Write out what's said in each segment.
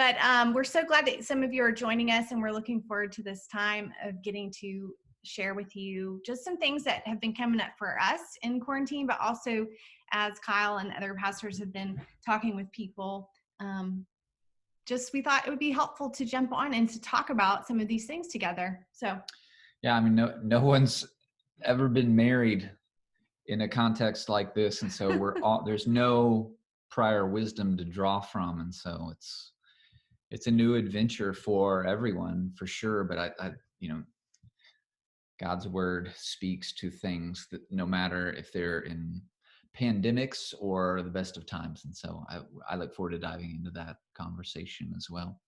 But we're so glad that some of you are joining us, and we're looking forward to this time of getting to share with you just some things that have been coming up for us in quarantine, but also as Kyle and other pastors have been talking with people. Just we thought it would be helpful to jump on and to talk about some of these things together. So yeah, I mean, no one's ever been married in a context like this, and so there's no prior wisdom to draw from, and so it's a new adventure for everyone for sure. But I God's word speaks to things that no matter if they're in pandemics or the best of times, and so I look forward to diving into that conversation as well.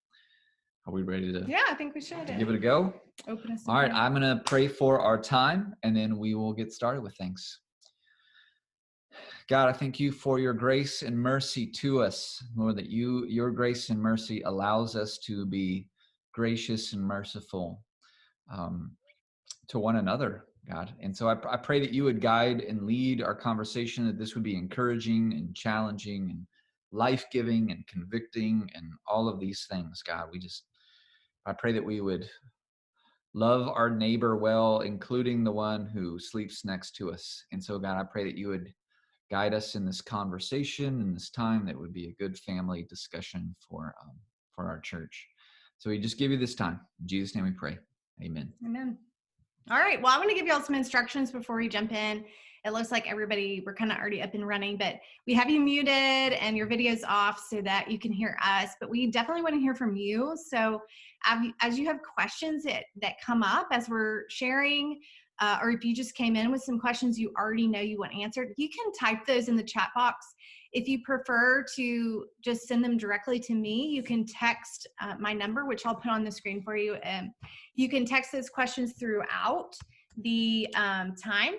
Are we ready to? Yeah, I think we should give it a go. Open us. All right, I'm going to pray for our time, and then we will get started with things. God, I thank you for your grace and mercy to us, Lord, that your grace and mercy allows us to be gracious and merciful to one another, God. And so I pray that you would guide and lead our conversation, that this would be encouraging and challenging and life-giving and convicting and all of these things, God. I pray that we would love our neighbor well, including the one who sleeps next to us. And so, God, I pray that you would guide us in this conversation and this time that would be a good family discussion for our church. So we just give you this time. In Jesus' name we pray. Amen. Amen. All right. Well, I'm going to give you all some instructions before we jump in. It looks like we're kind of already up and running, but we have you muted and your video's off so that you can hear us, but we definitely want to hear from you. So as you have questions that come up as we're sharing, or if you just came in with some questions you already know you want answered, you can type those in the chat box. If you prefer to just send them directly to me, you can text my number, which I'll put on the screen for you. You can text those questions throughout the time.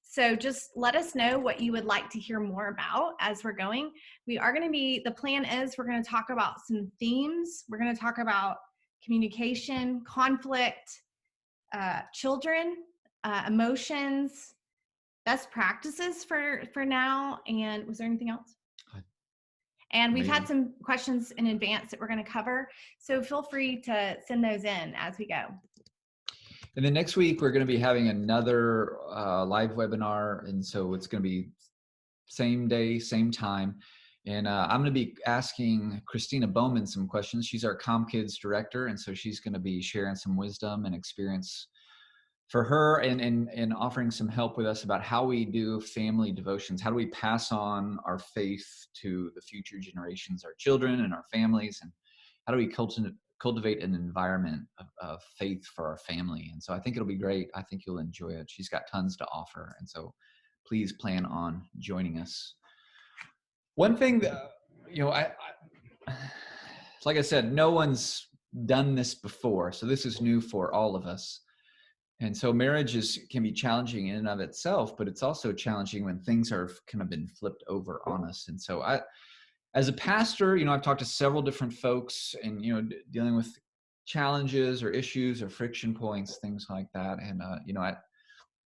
So just let us know what you would like to hear more about as we're going. The plan is we're going to talk about some themes. We're going to talk about communication, conflict, children, emotions, best practices for now. And was there anything else? And we've had some questions in advance that we're going to cover. So feel free to send those in as we go. And then next week, we're going to be having another live webinar. And so it's going to be same day, same time. And I'm going to be asking Christina Bowman some questions. She's our CommKids director. And so she's going to be sharing some wisdom and experience for her and offering some help with us about how we do family devotions. How do we pass on our faith to the future generations, our children and our families? And how do we cultivate an environment of faith for our family? And so I think it'll be great. I think you'll enjoy it. She's got tons to offer. And so please plan on joining us. One thing that, like I said, no one's done this before. So this is new for all of us. And so marriage can be challenging in and of itself, but it's also challenging when things are kind of been flipped over on us. And so as a pastor, I've talked to several different folks and, dealing with challenges or issues or friction points, things like that. And,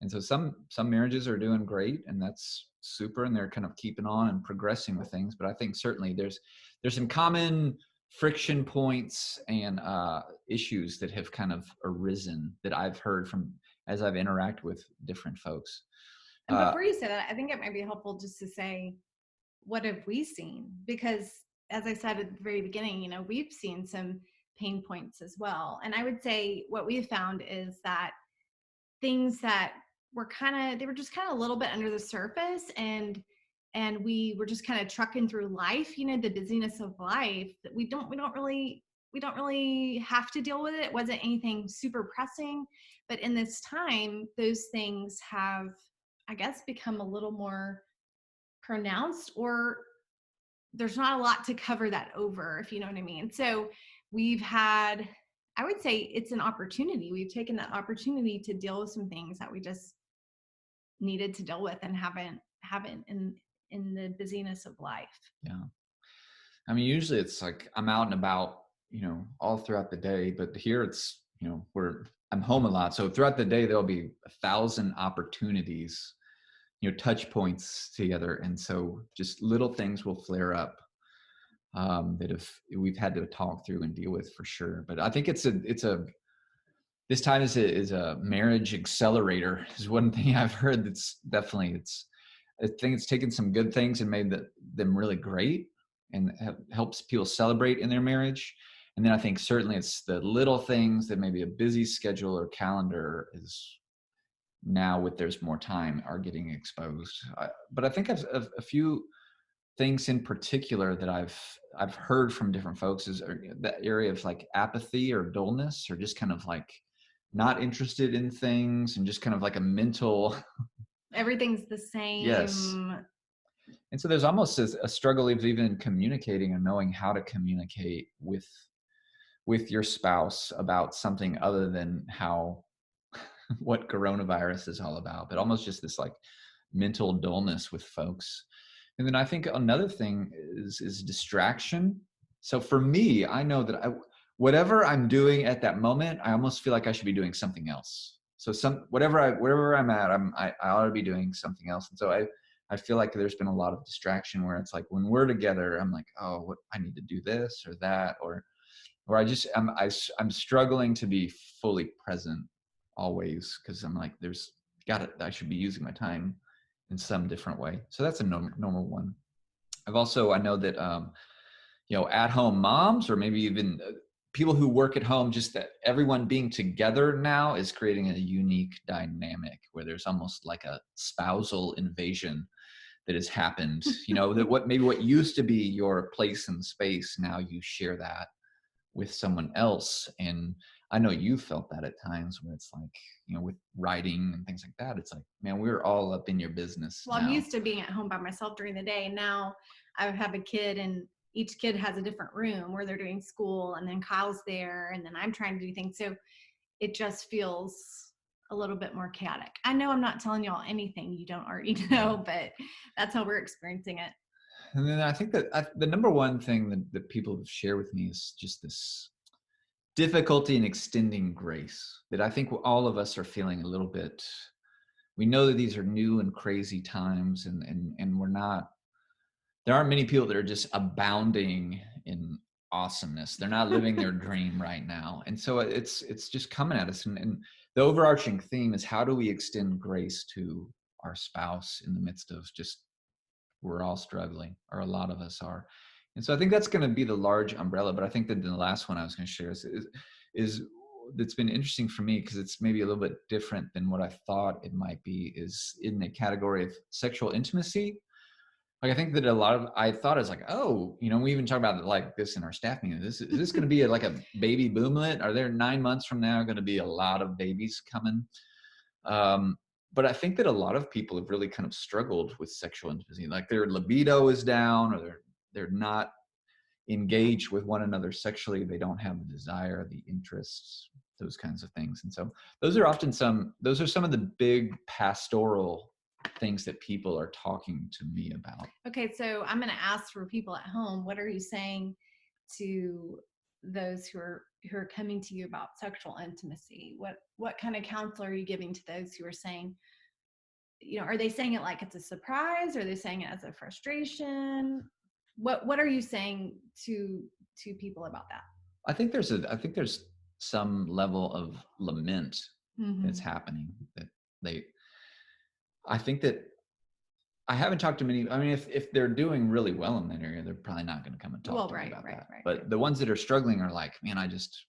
and so some marriages are doing great, and that's super. And they're kind of keeping on and progressing with things. But I think certainly there's some common friction points and issues that have kind of arisen that I've heard from as I've interacted with different folks. And before you say that, I think it might be helpful just to say, what have we seen? Because as I said at the very beginning, we've seen some pain points as well. And I would say what we've found is that things that they were just kind of a little bit under the surface, and we were just kind of trucking through life, the busyness of life, that we don't really have to deal with it. It wasn't anything super pressing, but in this time, those things have, I guess, become a little more pronounced, or there's not a lot to cover that over, if you know what I mean. So I would say it's an opportunity. We've taken that opportunity to deal with some things that we just needed to deal with and haven't in the busyness of life. Yeah. I mean, usually it's like I'm out and about, all throughout the day, but here it's, I'm home a lot. So throughout the day, there'll be 1,000 opportunities, touch points together. And so just little things will flare up. that we've had to talk through and deal with for sure. But I think it's a this time is a marriage accelerator is one thing I've heard. That's definitely I think it's taken some good things and made them really great, and helps people celebrate in their marriage. And then I think certainly it's the little things that maybe a busy schedule or calendar is now, with there's more time, are getting exposed. But I think I've a few things in particular that I've heard from different folks is that area of like apathy or dullness, or just kind of like not interested in things, and just kind of like a mental Everything's the yes. same. And so there's almost a struggle of even communicating and knowing how to communicate with your spouse about something other than how what coronavirus is all about, but almost just this like mental dullness with folks. And then I think another thing is distraction. So for me, I know that whatever I'm doing at that moment, I almost feel like I should be doing something else. So wherever I'm at, I ought to be doing something else. And so I feel like there's been a lot of distraction where it's like when we're together, I'm like, oh, what I need to do this or that, or I'm struggling to be fully present always, because I'm like, I should be using my time in some different way. So that's a normal one. I know that at home moms, or maybe even people who work at home, just that everyone being together now is creating a unique dynamic where there's almost like a spousal invasion that has happened. That what used to be your place and space, now you share that with someone else. And I know you felt that at times, where it's like, with writing and things like that, it's like, man, we're all up in your business Well, I'm now. used to being at home by myself during the day. Now I have a kid, and each kid has a different room where they're doing school, and then Kyle's there, and then I'm trying to do things. So it just feels a little bit more chaotic. I know I'm not telling y'all anything you don't already know, but that's how we're experiencing it. And then I think that the number one thing that people have shared with me is just this difficulty in extending grace, that I think all of us are feeling a little bit. We know that these are new and crazy times, and there aren't many people that are just abounding in awesomeness. They're not living their dream right now. And so it's just coming at us. And the overarching theme is, how do we extend grace to our spouse in the midst of just, we're all struggling, or a lot of us are. And so I think that's going to be the large umbrella. But I think that the last one I was going to share is that's been interesting for me, because it's maybe a little bit different than what I thought it might be, is in the category of sexual intimacy. Like, I think that I thought it's like, oh, we even talk about it like this in our staff meeting. Is this going to be like a baby boomlet? Are there 9 months from now going to be a lot of babies coming? But I think that a lot of people have really kind of struggled with sexual intimacy. Like, their libido is down, or they're not engaged with one another sexually. They don't have the desire, the interests, those kinds of things. And so those are some of the big pastoral things that people are talking to me about. Okay, so I'm going to ask for people at home, what are you saying to those who are coming to you about sexual intimacy? What kind of counsel are you giving to those who are saying, are they saying it like it's a surprise? Or are they saying it as a frustration? What are you saying to people about that? I think there's some level of lament that's happening, that they I think that I haven't talked to many. I mean, if they're doing really well in that area, they're probably not going to come and talk to me about that. But the ones that are struggling are like, man, it's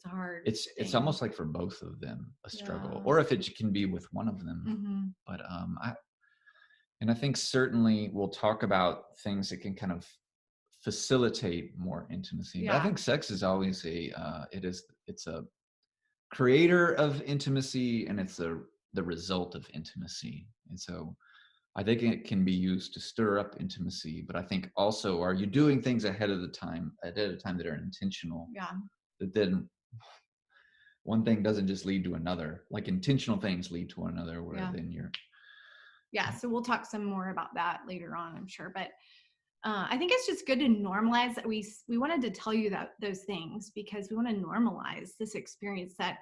hard. It's almost like for both of them a struggle, or if it can be with one of them. But I think certainly we'll talk about things that can kind of facilitate more intimacy. Yeah. But I think sex is always it's a creator of intimacy, and it's the result of intimacy. And so I think it can be used to stir up intimacy, but I think also, are you doing things ahead of time that are intentional? Yeah. That then one thing doesn't just lead to another. Like, intentional things lead to another, where then you're. Yeah. So we'll talk some more about that later on, I'm sure. But I think it's just good to normalize that we wanted to tell you those things, because we want to normalize this experience that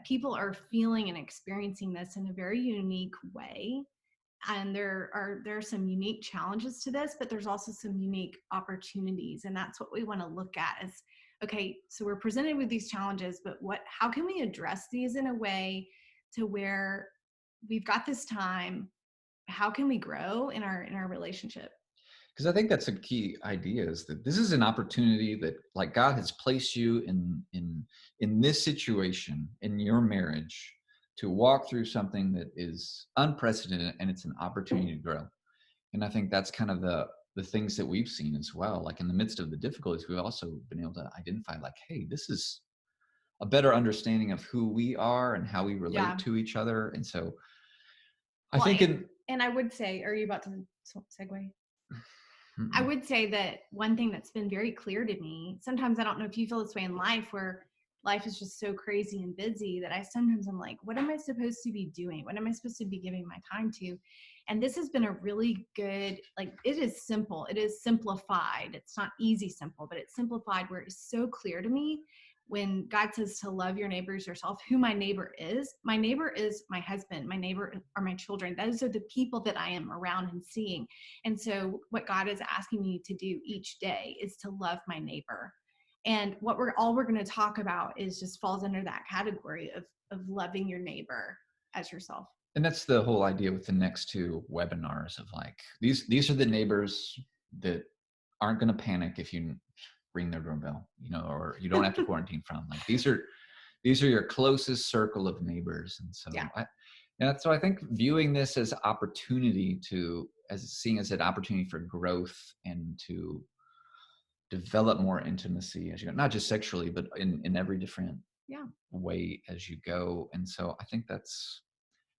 people are feeling and experiencing this in a very unique way. And there are some unique challenges to this, but there's also some unique opportunities. And that's what we want to look at is, okay, so we're presented with these challenges, but how can we address these in a way to where we've got this time? How can we grow in our relationship? Because I think that's a key idea, is that this is an opportunity that, like, God has placed you in this situation in your marriage to walk through something that is unprecedented, and it's an opportunity to grow. And I think that's kind of the things that we've seen as well. Like, in the midst of the difficulties, we've also been able to identify, like, hey, this is a better understanding of who we are and how we relate Yeah. to each other. And so I Well, think and I would say, are you about to segue? I Mm-mm. would say that one thing that's been very clear to me, sometimes I don't know if you feel this way in life, where life is just so crazy and busy that I sometimes I'm like, what am I supposed to be doing? What am I supposed to be giving my time to? And this has been a really good, like, it is simple. It is simplified. It's not easy simple, but it's simplified where it's so clear to me when God says to love your neighbors yourself, who my neighbor is. My neighbor is my husband. My neighbor are my children. Those are the people that I am around and seeing. And so what God is asking me to do each day is to love my neighbor. And what we're going to talk about is just falls under that category of loving your neighbor as yourself. And that's the whole idea with the next two webinars, of like, these are the neighbors that aren't going to panic if you ring their doorbell, or you don't have to quarantine from. Like, these are your closest circle of neighbors. And so Yeah. so I think viewing this as opportunity seeing as an opportunity for growth and to develop more intimacy as you go, not just sexually, but in every different way as you go. And so I think that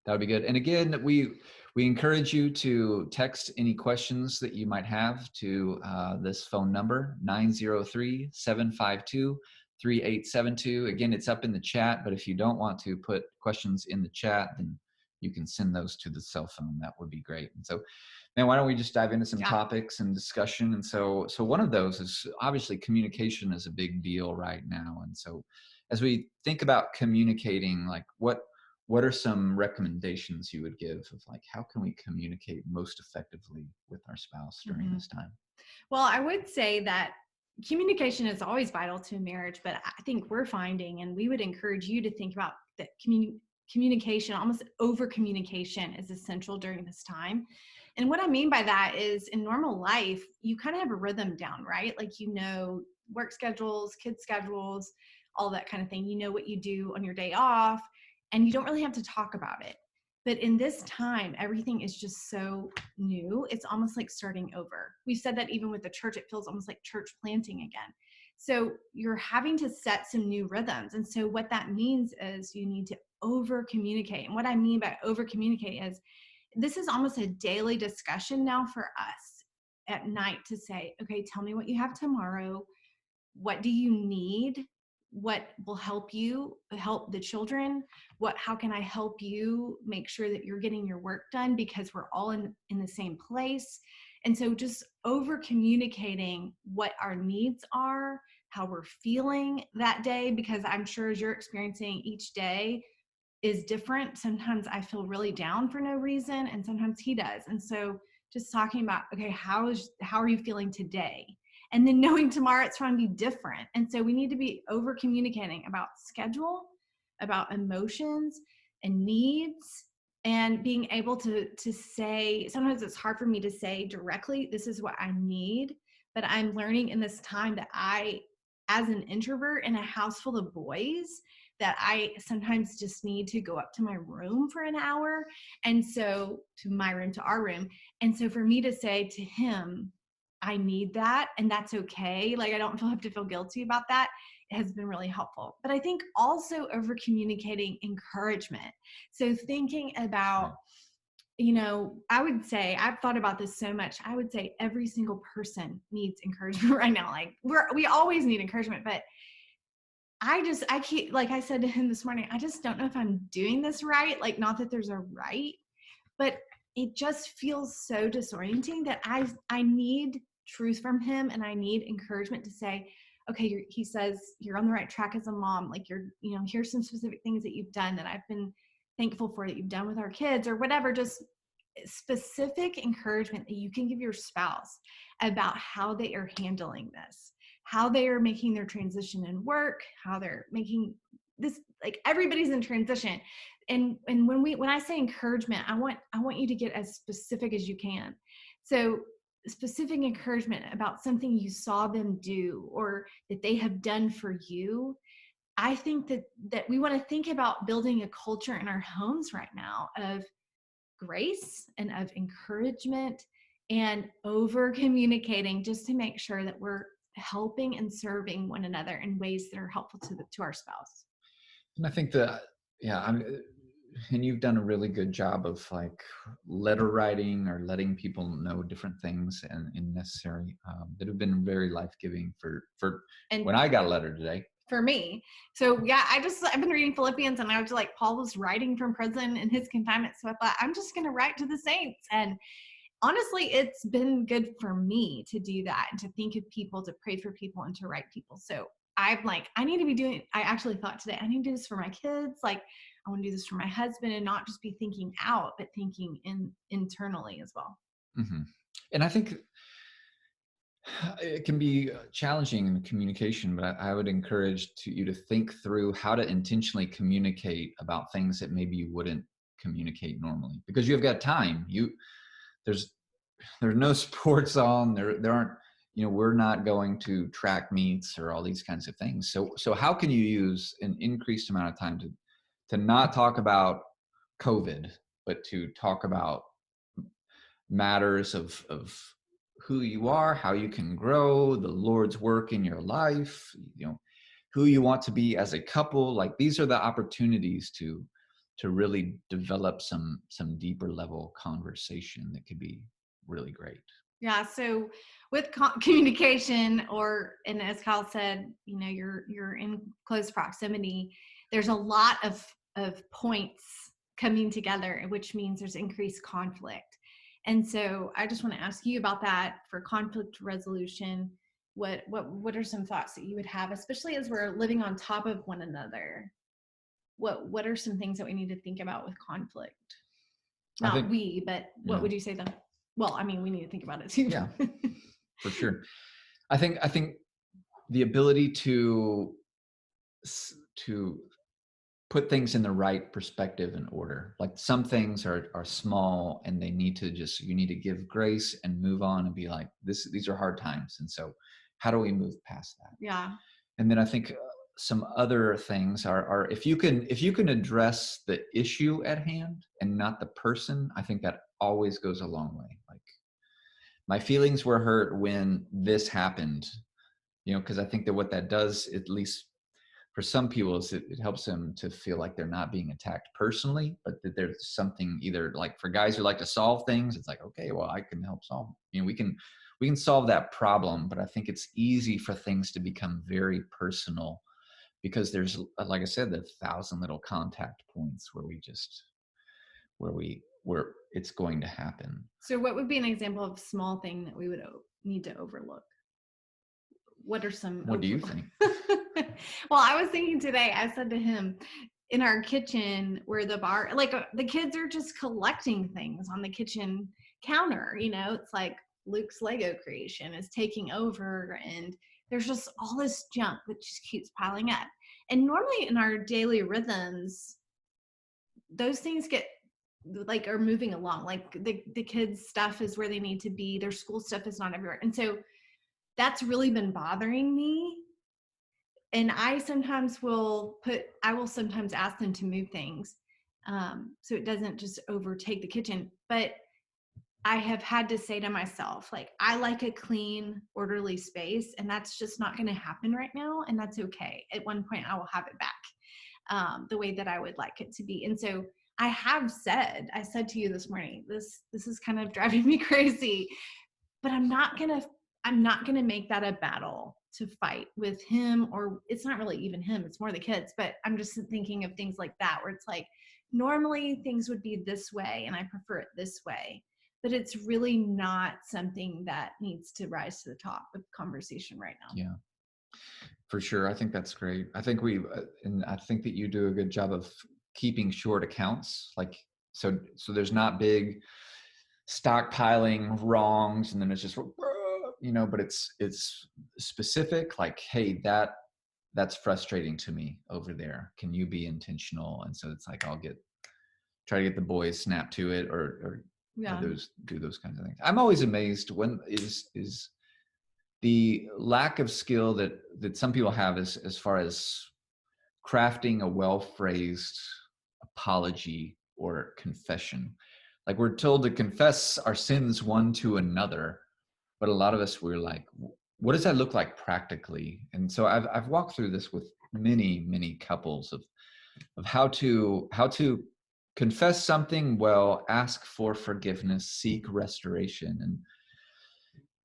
would be good. And again, we encourage you to text any questions that you might have to this phone number, 903-752-3872. Again, it's up in the chat, but if you don't want to put questions in the chat, then you can send those to the cell phone. That would be great. And so, man, why don't we just dive into some topics and discussion? And so one of those is, obviously, communication is a big deal right now. And so as we think about communicating, like, what are some recommendations you would give of, like, how can we communicate most effectively with our spouse during this time? Well, I would say that communication is always vital to a marriage, but I think we're finding, and we would encourage you to think about that communication, almost over communication, is essential during this time. And what I mean by that is, in normal life, you kind of have a rhythm down, right? Like, work schedules, kids schedules, all that kind of thing. You know what you do on your day off, and you don't really have to talk about it. But in this time, everything is just so new. It's almost like starting over. We've said that even with the church, it feels almost like church planting again. So you're having to set some new rhythms. And so what that means is you need to over communicate. And what I mean by over communicate is, this is almost a daily discussion now for us at night to say, okay, tell me what you have tomorrow. What do you need? What will help you help the children? How can I help you make sure that you're getting your work done, because we're all in the same place? And so just over communicating what our needs are, how we're feeling that day, because I'm sure as you're experiencing, each day is different. Sometimes I feel really down for no reason, and sometimes he does. And so just talking about, okay, how are you feeling today? And then knowing tomorrow it's going to be different. And so we need to be over communicating about schedule, about emotions and needs, and being able to say, sometimes it's hard for me to say directly, this is what I need, but I'm learning in this time that I, as an introvert in a house full of boys, that I sometimes just need to go up to my room for an hour. And so to my room, to our room. And so for me to say to him, I need that, and that's okay. Like, I don't have to feel guilty about that. It has been really helpful. But I think also over communicating encouragement. So thinking about, I would say, I've thought about this so much. I would say every single person needs encouragement right now. Like, we always need encouragement, but I keep, like I said to him this morning, I just don't know if I'm doing this right. Like, not that there's a right, but it just feels so disorienting that I need truth from him, and I need encouragement to say, okay, he says, you're on the right track as a mom. Like, here's some specific things that you've done that I've been thankful for, that you've done with our kids, or whatever. Just specific encouragement that you can give your spouse about how they are handling this, how they are making their transition in work, how they're making this, like everybody's in transition. And when I say encouragement, I want you to get as specific as you can. So specific encouragement about something you saw them do or that they have done for you. I think that we want to think about building a culture in our homes right now of grace and of encouragement and over communicating, just to make sure that we're helping and serving one another in ways that are helpful to our spouse. And I think that, yeah, and you've done a really good job of like letter writing or letting people know different things and necessary that have been very life-giving for And when I got a letter today. for me. So yeah, I've been reading Philippians, and I was like, Paul was writing from prison in his confinement. So I thought, I'm just going to write to the saints. And honestly, it's been good for me to do that and to think of people, to pray for people, and to write people. So I'm like, I actually thought today, I need to do this for my kids. Like, I want to do this for my husband, and not just be thinking out, but thinking internally as well. Mm-hmm. And I think it can be challenging in communication, but I would encourage you to think through how to intentionally communicate about things that maybe you wouldn't communicate normally, because you've got time. There's no sports on there aren't, we're not going to track meets or all these kinds of things. So how can you use an increased amount of time to not talk about COVID, but to talk about matters of who you are, how you can grow, the Lord's work in your life, who you want to be as a couple. Like, these are the opportunities to really develop some deeper level conversation that could be really great. Yeah. So with communication, and as Kyle said, you're in close proximity. There's a lot of points coming together, which means there's increased conflict. And so I just want to ask you about that for conflict resolution. What are some thoughts that you would have, especially as we're living on top of one another? What are some things that we need to think about with conflict? But what would you say then? Well, I mean, we need to think about it too. Yeah, for sure. I think the ability to put things in the right perspective and order. Like, some things are small and you need to give grace and move on and be like, these are hard times. And so how do we move past that? Yeah. And then I think some other things are if you can address the issue at hand and not the person, I think that always goes a long way. Like, my feelings were hurt when this happened, because I think that what that does, at least for some people, is it helps them to feel like they're not being attacked personally, but that there's something, either like for guys who like to solve things, it's like, okay, well, I can help solve, we can solve that problem. But I think it's easy for things to become very personal, because there's, like I said, the 1,000 little contact points where it's going to happen. So what would be an example of a small thing that we would need to overlook? What do you think? Well, I was thinking today, I said to him, in our kitchen where the bar, like the kids are just collecting things on the kitchen counter, it's like Luke's Lego creation is taking over, and there's just all this junk that just keeps piling up. And normally in our daily rhythms, those things are moving along. Like the kids' stuff is where they need to be. Their school stuff is not everywhere. And so that's really been bothering me. And I will sometimes ask them to move things, so it doesn't just overtake the kitchen. But I have had to say to myself, like, I like a clean, orderly space, and that's just not going to happen right now. And that's okay. At one point I will have it back, the way that I would like it to be. And so I said to you this morning, this is kind of driving me crazy, but I'm not going to make that a battle to fight with him. Or it's not really even him, it's more the kids. But I'm just thinking of things like that, where it's like, normally things would be this way and I prefer it this way, but it's really not something that needs to rise to the top of conversation right now. Yeah, for sure. I think that's great. I think and I think that you do a good job of keeping short accounts. Like, so there's not big, stockpiling wrongs, and then it's just, but it's specific, like, hey, that's frustrating to me over there. Can you be intentional? And so it's like, try to get the boys snap to it, or Yeah. do those kinds of things. I'm always amazed when is the lack of skill that some people have as far as crafting a well-phrased apology or confession. Like, we're told to confess our sins one to another, but a lot of us, we're like, what does that look like practically? And so I've walked through this with many couples of how to confess something well, ask for forgiveness, seek restoration.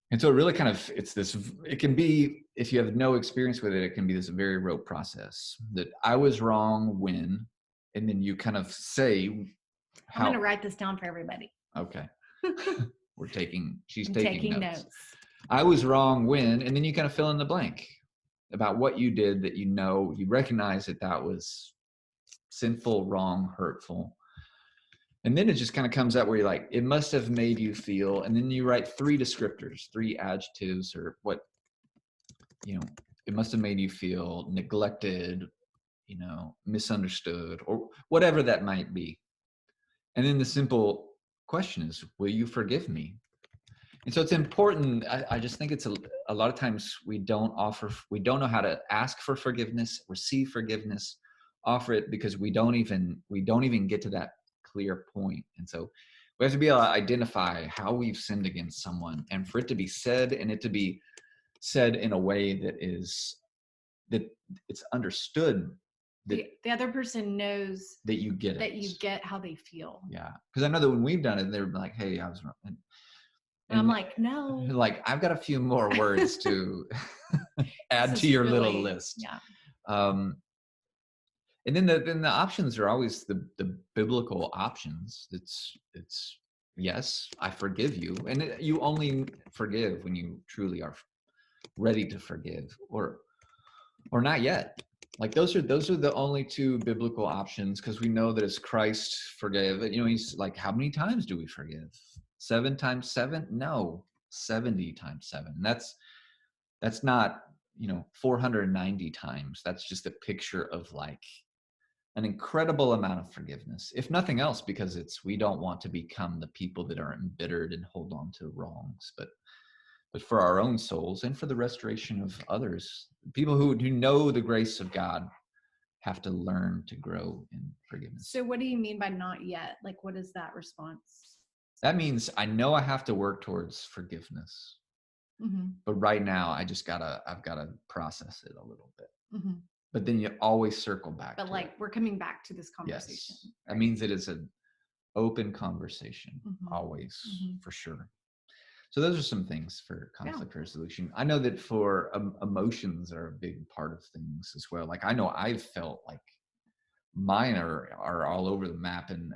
And so it really kind of, it can be, if you have no experience with it, it can be this very rote process that I was wrong when, and then you kind of say I'm going to write this down for everybody. Okay. She's I'm taking notes. I was wrong when, and then you kind of fill in the blank about what you did that you recognize that was sinful, wrong, hurtful. And then it just kind of comes out where you're like, it must have made you feel, and then you write 3 descriptors, 3 adjectives, or what, it must have made you feel neglected, misunderstood, or whatever that might be. And then the simple question is, will you forgive me? And so it's important. I just think it's a lot of times we don't know how to ask for forgiveness, receive forgiveness, offer it, because we don't even get to that clear point. And so we have to be able to identify how we've sinned against someone, and for it to be said, and it to be said in a way that it's understood, that the other person knows that you get that you get how they feel. Yeah, because I know that when we've done it, they're like, hey, I was wrong. And I'm like, no. Like, I've got a few more words to add to your little list. Yeah. And then the options are always the biblical options. It's yes, I forgive you, and you only forgive when you truly are ready to forgive, or not yet. Like, those are the only 2 biblical options, because we know that as Christ forgave, he's like, how many times do we forgive? 7 times 7? No, 70 times 7. That's not 490 times. That's just a picture of like an incredible amount of forgiveness, if nothing else, because we don't want to become the people that are embittered and hold on to wrongs, but for our own souls and for the restoration of others. People who know the grace of God have to learn to grow in forgiveness. So what do you mean by not yet? Like, what is that response? That means I know I have to work towards forgiveness. Mm-hmm. But right now, I've got to process it a little bit. Mm-hmm. But then you always circle back. But like, we're coming back to this conversation. Yes. Right? That means it is an open conversation, always, for sure. So those are some things for conflict resolution. I know that for emotions are a big part of things as well. Like, I know I've felt like mine are all over the map, and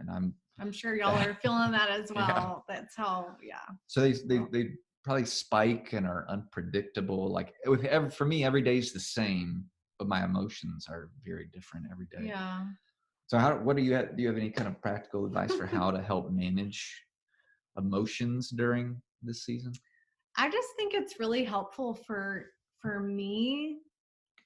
I'm sure y'all are feeling that as well. Yeah. That's how, So they probably spike and are unpredictable. Like, for me, every day is the same, but my emotions are very different every day. Yeah. So do you have any kind of practical advice for how to help manage emotions during this season? I just think it's really helpful for me,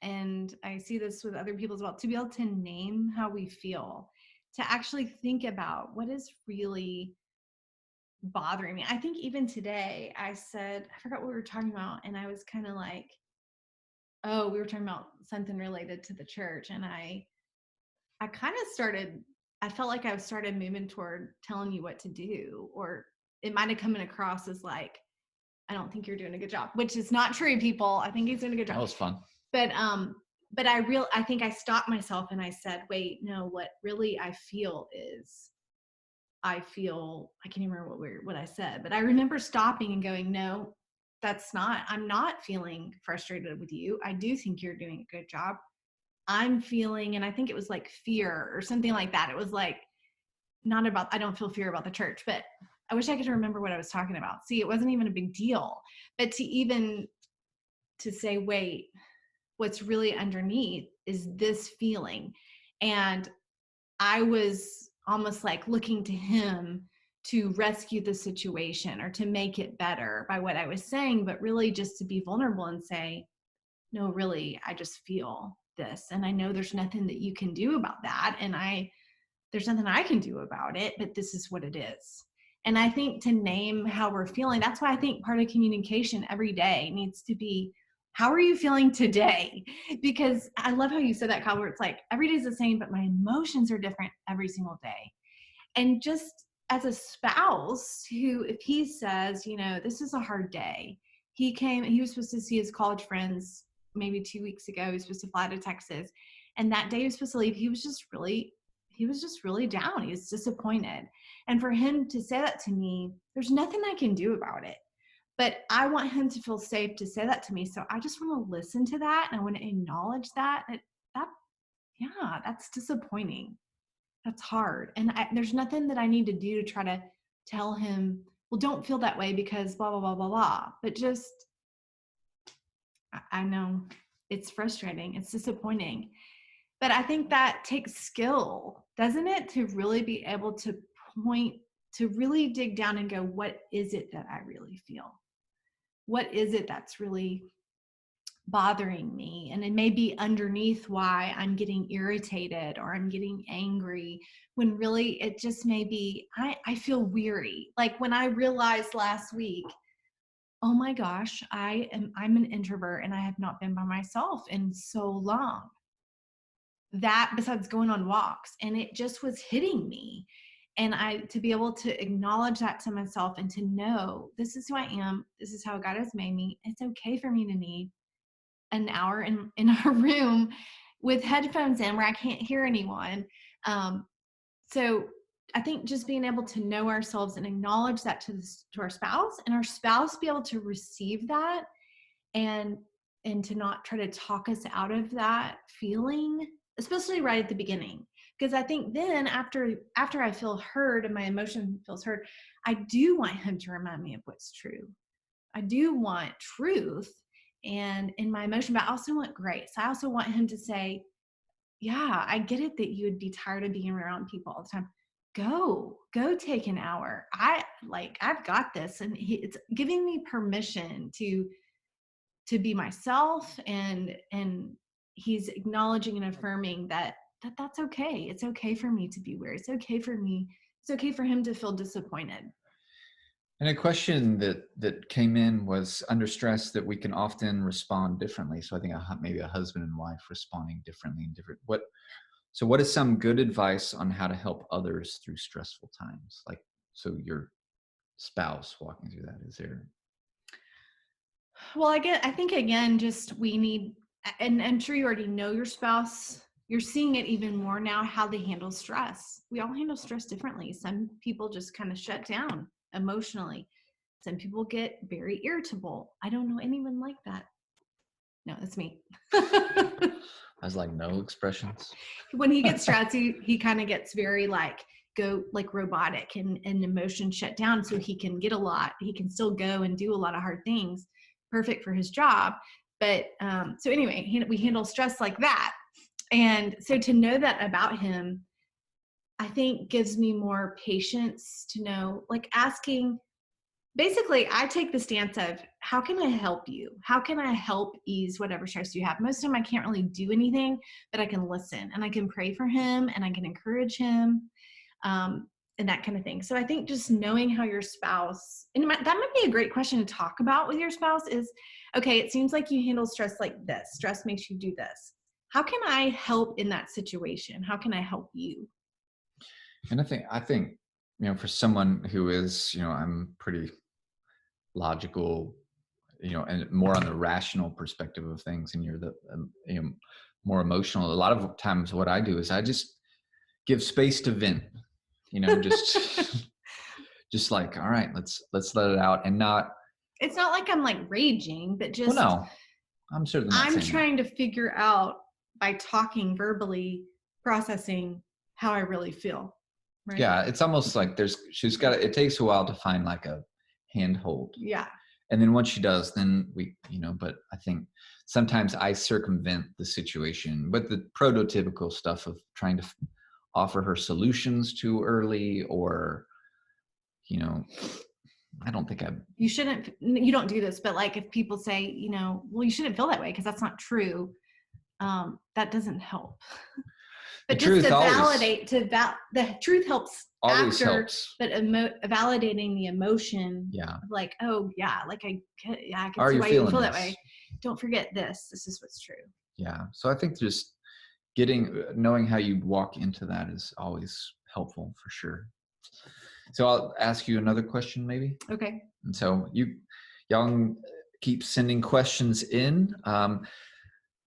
and I see this with other people as well, to be able to name how we feel, to actually think about what is really bothering me. I think even today I forgot what we were talking about, and I was kind of like, oh, we were talking about something related to the church, and I kind of I felt like I started moving toward telling you what to do, or it might have come across as like, I don't think you're doing a good job, which is not true, people. I think he's doing a good job. That was fun. But I think I stopped myself and I said, wait, no, what really I feel is, I can't even remember what I said, but I remember stopping and going, no, I'm not feeling frustrated with you. I do think you're doing a good job. I'm feeling, and I think it was like fear or something like that. It was like, I don't feel fear about the church, but I wish I could remember what I was talking about. See, it wasn't even a big deal, but to say, wait, what's really underneath is this feeling. And I was almost like looking to him to rescue the situation or to make it better by what I was saying, but really just to be vulnerable and say, no, really, I just feel this. And I know there's nothing that you can do about that. And there's nothing I can do about it, but this is what it is. And I think to name how we're feeling, that's why I think part of communication every day needs to be, how are you feeling today? Because I love how you said that, Kyle, where it's like, every day's the same, but my emotions are different every single day. And just as a spouse who, if he says, this is a hard day, he was supposed to see his college friends maybe 2 weeks ago. He was supposed to fly to Texas. And that day he was supposed to leave. He was just really down. He was disappointed. And for him to say that to me, there's nothing I can do about it. But I want him to feel safe to say that to me. So I just want to listen to that. And I want to acknowledge that. That's disappointing. That's hard. And there's nothing that I need to do to try to tell him, well, don't feel that way because blah, blah, blah, blah, blah. But just, I know it's frustrating. It's disappointing. But I think that takes skill, doesn't it? To really be able to really dig down and go, what is it that I really feel? What is it that's really bothering me? And it may be underneath why I'm getting irritated or I'm getting angry, when really it just may be, I feel weary. Like when I realized last week, oh my gosh, I'm an introvert and I have not been by myself in so long. That besides going on walks, and it just was hitting me. And to be able to acknowledge that to myself and to know this is who I am, this is how God has made me. It's okay for me to need an hour in a room with headphones in where I can't hear anyone. So I think just being able to know ourselves and acknowledge that to our spouse, and our spouse be able to receive that and to not try to talk us out of that feeling, especially right at the beginning. Because I think then after I feel heard and my emotion feels heard, I do want him to remind me of what's true. I do want truth and in my emotion, but I also want grace. I also want him to say, yeah, I get it that you would be tired of being around people all the time. Go take an hour. I've got this. And it's giving me permission to be myself, and he's acknowledging and affirming that's okay. It's okay for me to be weird. It's okay for me. It's okay for him to feel disappointed. And a question that came in was, under stress that we can often respond differently. So I think maybe a husband and wife responding differently in different, what is some good advice on how to help others through stressful times? Like, so your spouse walking through that, is there? Well, I think again, just we need, and I'm sure you already know your spouse. You're seeing it even more now, how they handle stress. We all handle stress differently. Some people just kind of shut down emotionally. Some people get very irritable. I don't know anyone like that. No, that's me. I was like, no expressions. When he gets stressed, he kind of gets very robotic and emotion shut down, so he can get a lot. He can still go and do a lot of hard things, perfect for his job. But so anyway, we handle stress like that. And so to know that about him, I think gives me more patience to know, like asking, basically I take the stance of, how can I help you? How can I help ease whatever stress you have? Most of the time I can't really do anything, but I can listen and I can pray for him and I can encourage him. And that kind of thing. So I think just knowing how your spouse, and that might be a great question to talk about with your spouse is, okay, it seems like you handle stress like this. Stress makes you do this. How can I help in that situation? How can I help you? And I think, for someone who is, I'm pretty logical, and more on the rational perspective of things, and you're the, more emotional. A lot of times what I do is I just give space to vent, just like, all right, let's let it out, and not. It's not like I'm like raging, but just, well, no, I'm certainly not I'm saying trying to figure out by talking verbally, processing how I really feel. Right? Yeah, it's almost like it takes a while to find like a handhold. Yeah. And then once she does, then we, but I think sometimes I circumvent the situation, but the prototypical stuff of trying to offer her solutions too early, or, you know, I don't think you don't do this, but like if people say, you know, well, you shouldn't feel that way because that's not true, that doesn't help. the But just truth to always, validate, the truth helps always after, helps. but validating the emotion Yeah. of like, oh yeah, like I can Are see you why you would feeling feel that this? way. Don't forget this. This is what's true. Yeah. So I think just knowing how you walk into that is always helpful for sure. So I'll ask you another question maybe. Okay. And so y'all can keep sending questions in.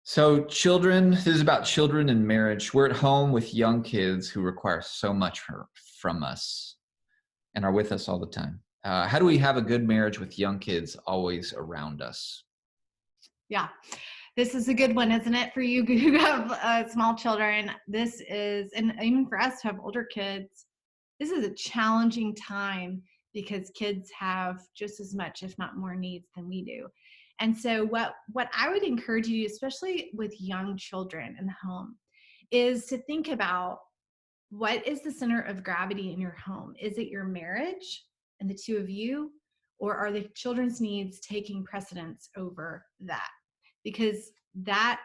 So children, this is about children and marriage. We're at home with young kids who require so much from us and are with us all the time. How do we have a good marriage with young kids always around us? Yeah. This is a good one, isn't it? For you who have small children, this is, and even for us who have older kids, this is a challenging time because kids have just as much, if not more, needs than we do. And so, what I would encourage you, especially with young children in the home, is to think about what is the center of gravity in your home. Is it your marriage and the two of you, or are the children's needs taking precedence over that? Because that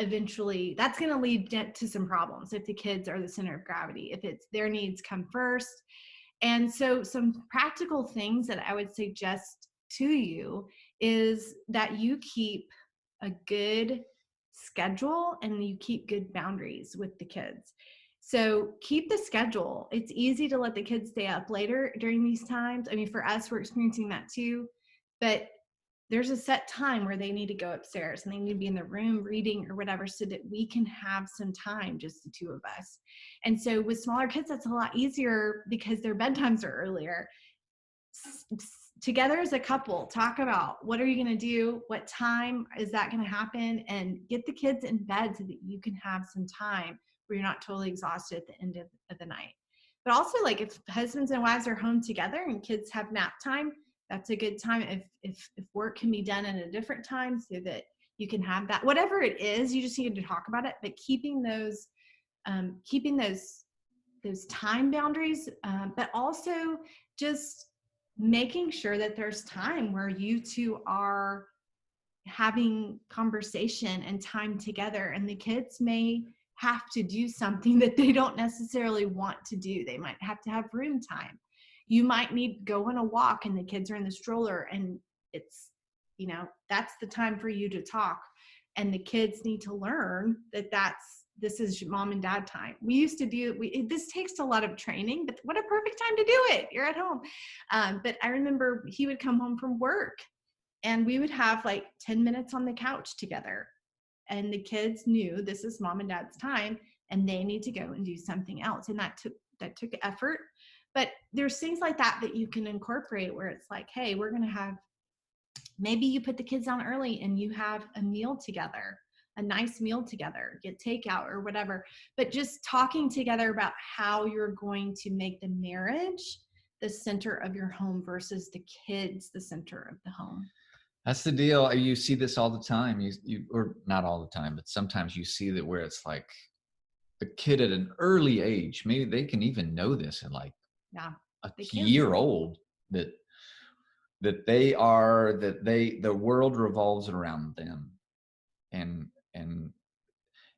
eventually, that's going to lead to some problems if the kids are the center of gravity, if it's their needs come first. And so some practical things that I would suggest to you is that you keep a good schedule and you keep good boundaries with the kids. So keep the schedule. It's easy to let the kids stay up later during these times. I mean, for us, we're experiencing that too, but there's a set time where they need to go upstairs and they need to be in the room reading or whatever so that we can have some time, just the two of us. And so with smaller kids, that's a lot easier because their bedtimes are earlier. Together as a couple, talk about what are you going to do? What time is that going to happen? And get the kids in bed so that you can have some time where you're not totally exhausted at the end of the night. But also, like if husbands and wives are home together and kids have nap time, that's a good time. If work can be done at a different time so that you can have that, whatever it is, you just need to talk about it. But keeping those time boundaries, but also just making sure that there's time where you two are having conversation and time together, and the kids may have to do something that they don't necessarily want to do. They might have to have room time. You might need to go on a walk and the kids are in the stroller, and it's, that's the time for you to talk. And the kids need to learn that this is mom and dad time. We used to do, this takes a lot of training, but what a perfect time to do it. You're at home. But I remember he would come home from work and we would have like 10 minutes on the couch together. And the kids knew this is mom and dad's time and they need to go and do something else. And that took effort. But there's things like that you can incorporate where it's like, hey, we're going to have, maybe you put the kids down early and you have a meal together, a nice meal together, get takeout or whatever. But just talking together about how you're going to make the marriage the center of your home versus the kids the center of the home. That's the deal. You see this all the time. You or not all the time, but sometimes you see that where it's like the kid at an early age, maybe they can even know this at like a year old, that the world revolves around them. And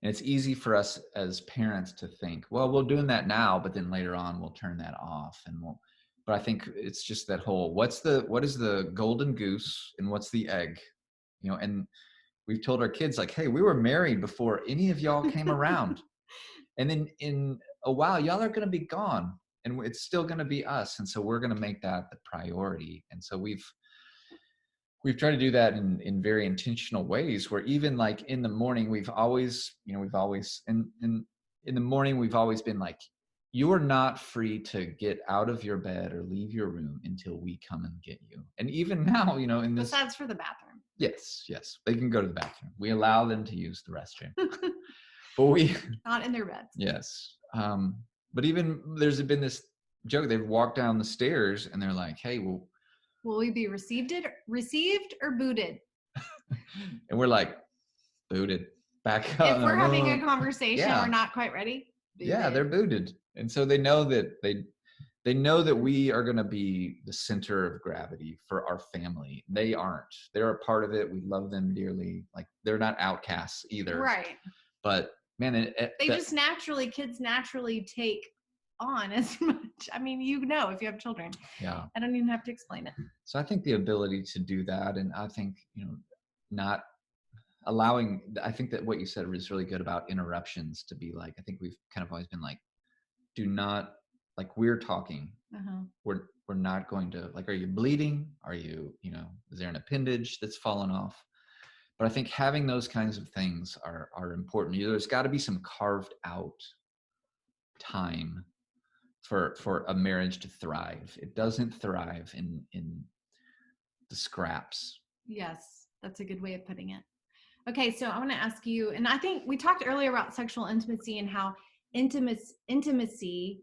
it's easy for us as parents to think, well, we're doing that now, but then later on we'll turn that off but I think it's just that whole, what is the golden goose and what's the egg? And we've told our kids like, hey, we were married before any of y'all came around. And then in a while, y'all are going to be gone and it's still going to be us. And so we're going to make that the priority. And so we've tried to do that in very intentional ways, where even like in the morning, we've always in the morning, we've always been like, you are not free to get out of your bed or leave your room until we come and get you. And even now, in this, besides for the bathroom. Yes, they can go to the bathroom. We allow them to use the restroom, but we not in their beds. Yes. But even there's been this joke, they've walked down the stairs and they're like, hey, well, will we be received or booted? And we're like, booted. Back up. If we're having a conversation, we're not quite ready. Booted. Yeah, they're booted. And so they know that They know that we are going to be the center of gravity for our family. They aren't. They're a part of it. We love them dearly. Like, they're not outcasts either. Right. But man, kids naturally take on as much. I mean, if you have children. Yeah. I don't even have to explain it. So I think the ability to do that, and I think, not allowing, I think that what you said was really good about interruptions, to be like, I think we've kind of always been like, do not, like, we're talking, we're not going to, like, are you bleeding? Are you, is there an appendage that's fallen off? But I think having those kinds of things are important. There's got to be some carved out time for a marriage to thrive. It doesn't thrive in the scraps. Yes, that's a good way of putting it. Okay, so I want to ask you, and I think we talked earlier about sexual intimacy and how intimacy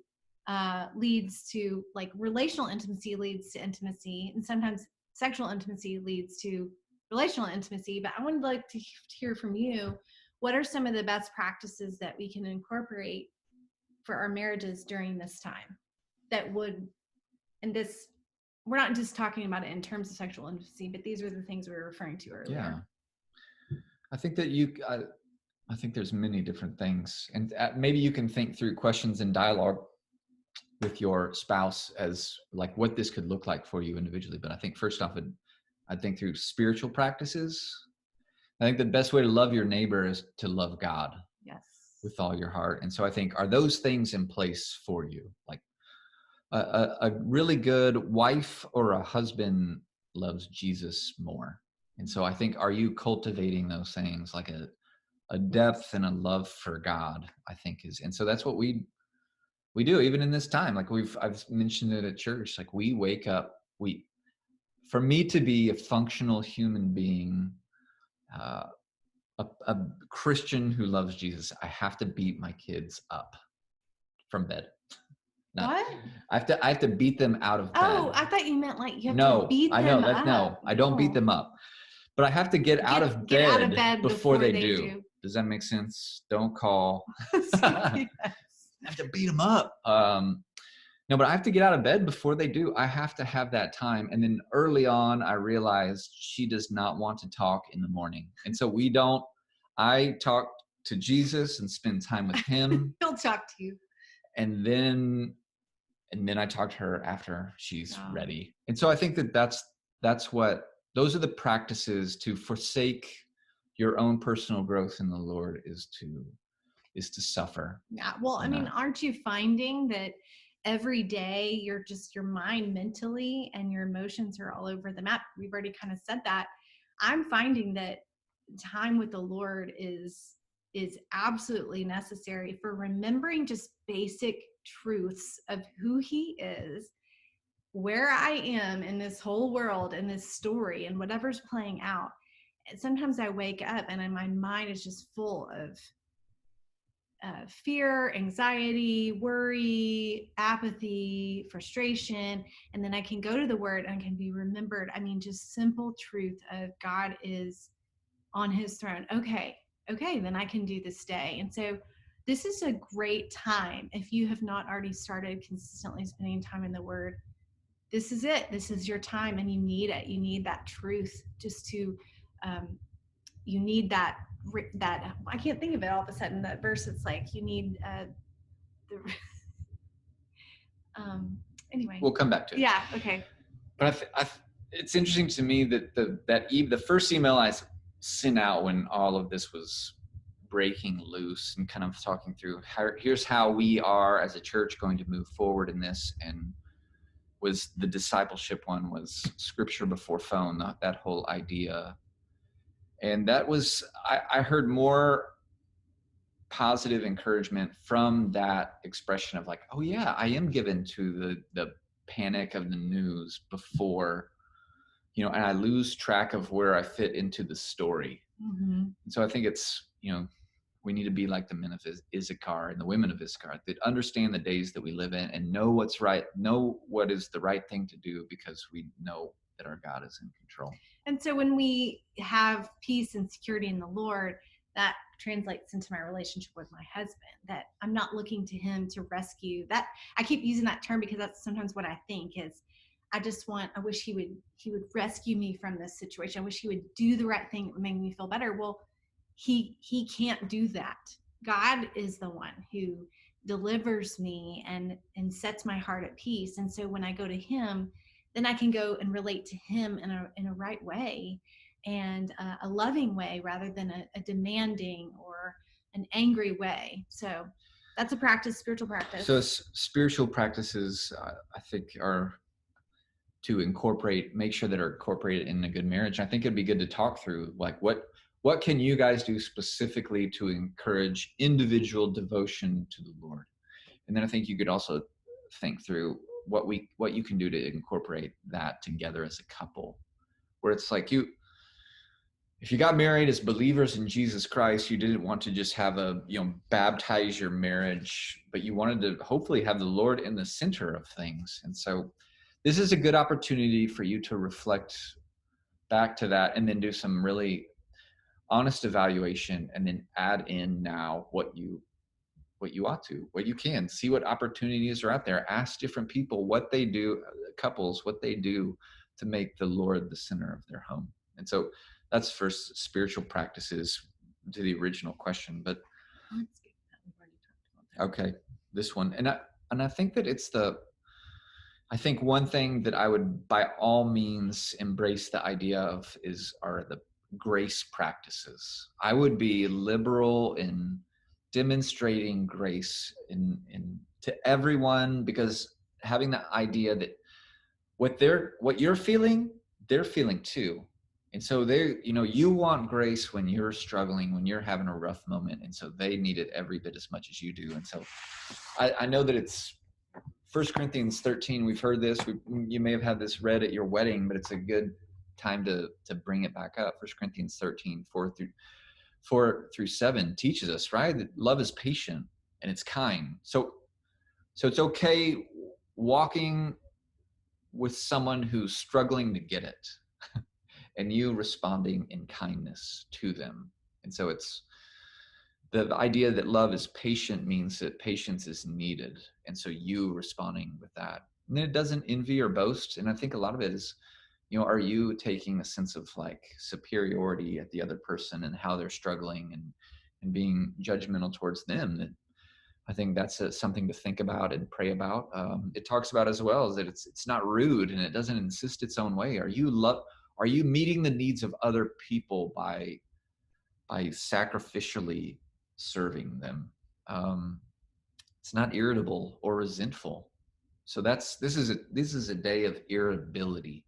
leads to, like, relational intimacy leads to intimacy, and sometimes sexual intimacy leads to relational intimacy. But I would like to hear from you, what are some of the best practices that we can incorporate for our marriages during this time that would, and this, we're not just talking about it in terms of sexual intimacy, but these are the things we were referring to earlier. Yeah. I think that I think there's many different things, and maybe you can think through questions and dialogue with your spouse as, like, what this could look like for you individually. But I think first off, I'd think through spiritual practices. I think the best way to love your neighbor is to love God. Yes. With all your heart. And so I think, are those things in place for you? Like, a really good wife or a husband loves Jesus more. And so I think, are you cultivating those things, like a depth and a love for God, I think is, and so that's what we do even in this time. Like, I've mentioned it at church, like, we wake up, for me to be a functional human being, a Christian who loves Jesus, I have to beat my kids up from bed. What? I have to beat them out of bed. Oh, I thought you meant like you have to beat them up. No, I don't beat them up. But I have to get out of bed before they do. Does that make sense? Don't call. Yes. I have to beat them up. No, but I have to get out of bed before they do. I have to have that time. And then early on, I realized she does not want to talk in the morning. And so I talk to Jesus and spend time with him. He'll talk to you. And then I talk to her after she's ready. And so I think those are the practices to forsake your own personal growth in the Lord, is to suffer. Yeah. Well, I mean, aren't you finding that every day your mind mentally and your emotions are all over the map? We've already kind of said that. I'm finding that time with the Lord is absolutely necessary for remembering just basic truths of who he is, where I am in this whole world and this story and whatever's playing out. And sometimes I wake up and my mind is just full of fear, anxiety, worry, apathy, frustration. And then I can go to the word and can be remembered. I mean, just simple truth of God is on his throne. Okay, then I can do this day. And so this is a great time. If you have not already started consistently spending time in the word, this is it. This is your time, and you need it. You need that truth just to, you need that, I can't think of it all of a sudden, that verse. It's like you need anyway. We'll come back to it. Yeah. Okay. But it's interesting to me that the first email I sent out when all of this was breaking loose and kind of talking through here's how we are as a church going to move forward in this, and was the discipleship one, was scripture before phone, not that whole idea. And that was, I heard more positive encouragement from that expression of like, oh yeah, I am given to the panic of the news before, and I lose track of where I fit into the story. Mm-hmm. And so I think it's, we need to be like the men of Issachar and the women of Issachar, that understand the days that we live in and know what's right, know what is the right thing to do, because we know that our God is in control. And so when we have peace and security in the Lord, that translates into my relationship with my husband, that I'm not looking to him to rescue that. I keep using that term because that's sometimes what I think is, I wish he would rescue me from this situation. I wish he would do the right thing that would make me feel better. Well, he can't do that. God is the one who delivers me and sets my heart at peace. And so when I go to him, then I can go and relate to him in a right way, and a loving way, rather than a demanding or an angry way. So that's a practice, spiritual practice. So spiritual practices, I think, are to make sure that are incorporated in a good marriage. I think it'd be good to talk through, like, what can you guys do specifically to encourage individual devotion to the Lord? And then I think you could also think through what you can do to incorporate that together as a couple, where it's like, if you got married as believers in Jesus Christ, you didn't want to just have baptize your marriage, but you wanted to hopefully have the Lord in the center of things. And so this is a good opportunity for you to reflect back to that, and then do some really honest evaluation, and then add in now what you can see, what opportunities are out there. Ask different people what they do, couples, what they do to make the Lord the center of their home. And so that's first, spiritual practices, to the original question. But okay, this one, and I think that I think one thing that I would by all means embrace the idea of are the grace practices. I would be liberal in demonstrating grace in to everyone, because having the idea that what you're feeling, they're feeling too. And so you want grace when you're struggling, when you're having a rough moment. And so they need it every bit as much as you do. And so I know that it's 1 Corinthians 13. We've heard this. You may have had this read at your wedding, but it's a good time to bring it back up. 1 Corinthians 13, 4 through 7 teaches us, right, that love is patient and it's kind. So it's okay walking with someone who's struggling to get it, and you responding in kindness to them. And so it's the idea that love is patient means that patience is needed. And so you responding with that. And then it doesn't envy or boast. And I think a lot of it is, are you taking a sense of like superiority at the other person and how they're struggling, and being judgmental towards them? That I think that's something to think about and pray about. It talks about as well is that it's not rude, and it doesn't insist its own way. Are you meeting the needs of other people by sacrificially serving them? It's not irritable or resentful. So this is a day of irritability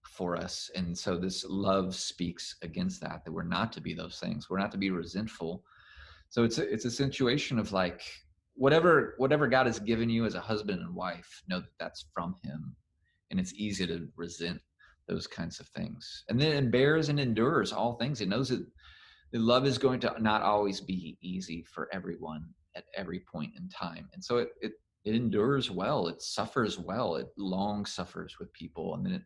for us. And so this love speaks against that we're not to be those things. We're not to be resentful. So it's a situation of like, whatever God has given you as a husband and wife, know that that's from him. And it's easy to resent those kinds of things. And then it bears and endures all things. It knows that the love is going to not always be easy for everyone at every point in time. And so it endures well, it suffers well, it long suffers with people, and then it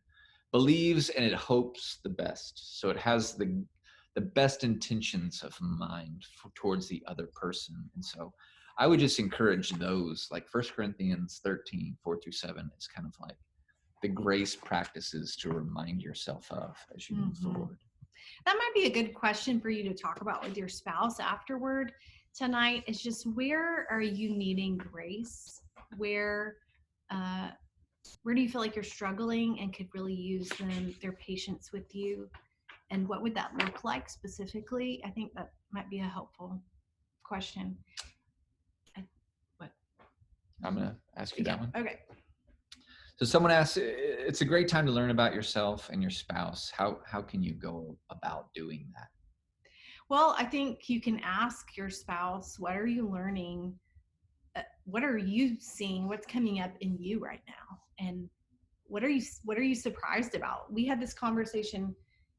believes and it hopes the best. So it has the best intentions of mind towards the other person. And so I would just encourage those, like 1 Corinthians 13, 4 through 7 is kind of like the grace practices to remind yourself of as you move forward. That might be a good question for you to talk about with your spouse afterward tonight, is just, where are you needing grace? Where do you feel like you're struggling and could really use their patience with you? And what would that look like specifically? I think that might be a helpful question. I'm going to ask you that one. Okay. So someone asks, it's a great time to learn about yourself and your spouse. How can you go about doing that? Well, I think you can ask your spouse, what are you learning? What are you seeing? What's coming up in you right now? And what are you surprised about? We had this conversation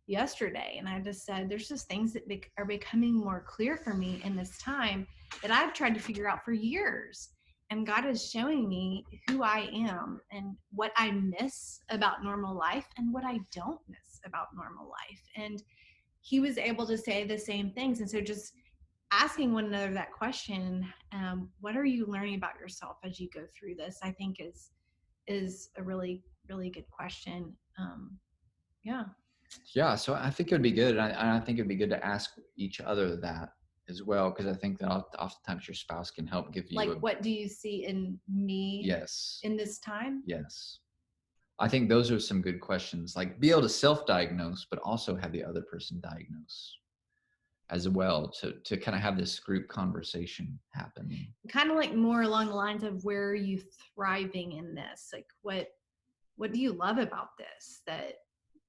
yesterday, and I just said, there's just things that are becoming more clear for me in this time that I've tried to figure out for years. And God is showing me who I am and what I miss about normal life and what I don't miss about normal life. And he was able to say the same things. And so just asking one another that question, what are you learning about yourself as you go through this, I think is a really, really good question. Yeah. Yeah, so I think it would be good. And I think it'd be good to ask each other that as well, because I think that oftentimes your spouse can help give you Like, what do you see in me yes, in this time? yes. I think those are some good questions. Like be able to self-diagnose, but also have the other person diagnose as well to kind of have this group conversation happen. Kind of like more along the lines of where are you thriving in this? Like, what do you love about this that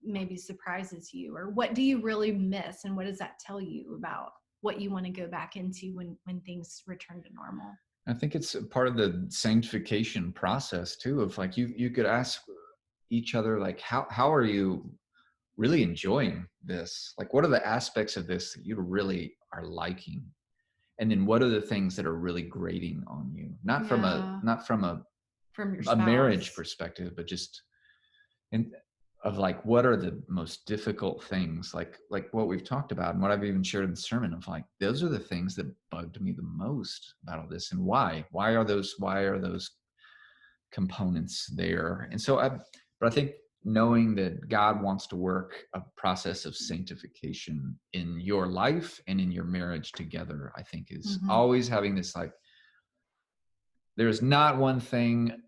maybe surprises you, or what do you really miss, and what does that tell you about what you want to go back into when things return to normal? I think it's a part of the sanctification process too, of like you could ask each other like how are you really enjoying this? Like what are the aspects of this that you really are liking? And then what are the things that are really grating on you? Not from a Yeah, not from from your a marriage spouse. perspective, but just in of like what are the most difficult things, like what we've talked about and what I've even shared in the sermon, of like those are the things that bugged me the most about all this, and why are those components there. And so but I think knowing that God wants to work a process of sanctification in your life and in your marriage together, I think is Mm-hmm. always having this like there's not one thing